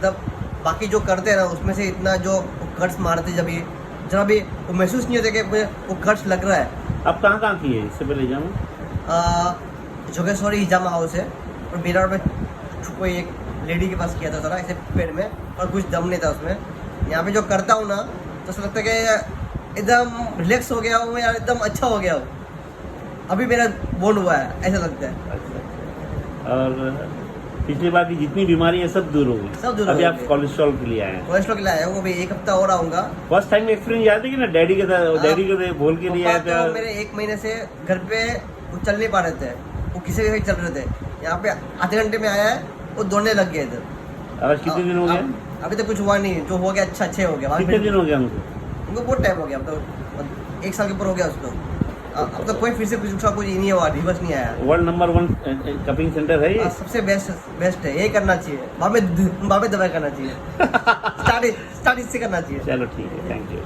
मतलब बाकी जो करते हैं ना उसमें से इतना जो कट्स मारते जब ये जरा भी वो महसूस नहीं होता कि मुझे वो कट्स लग रहा है। आप कहाँ कहाँ किए इससे पहले जाऊँ? जोगेश्वरी हिजामा हाउस है और बिरार में कोई एक लेडी के पास किया था थोड़ा ऐसे पेड़ में और कुछ दम नहीं था उसमें। यहाँ पे जो करता हूँ ना तो ऐसा लगता है कि एकदम रिलैक्स हो गया हूँ यार, एकदम अच्छा हो गया हूँ। अभी मेरा बोन हुआ है ऐसा लगता है। अच्छा। और पिछली बार की जितनी बीमारी है सब दूर हो गई? सब दूर हो अभी आप गई। कोलेस्ट्रॉल के लिए आए हैं? कोलेस्ट्रॉल के लिए आया हूँ, अभी 1 हफ्ता और आऊँगा। फर्स्ट टाइम एक्सपीरियंस याद है कि ना डैडी के साथ, डैडी को बोल के लिए आया पापा था? तो मेरे 1 महीने से घर पे वो चल नहीं पा रहे थे, वो किसी भी चल रहे थे। यहाँ पे आधे घंटे में आया है वो दौड़ने लग गए इधर। और कितने दिन हो गए? अभी तक कुछ हुआ नहीं, जो हो गया अच्छे हो गया। कितने दिन हो गए हमको? उनको बहुत टाइम हो गया, अब तो 1 साल के ऊपर हो गया उसको। अब तो कोई फिर से कुछ नहीं हुआ, रिवर्स नहीं आया। वर्ल्ड नंबर 1 कपिंग सेंटर है ये? सबसे बेस्ट है, यही करना चाहिए। बाद में दवाई करना चाहिए। स्टार्ट इससे करना चाहिए। चलो ठीक है, थैंक यू।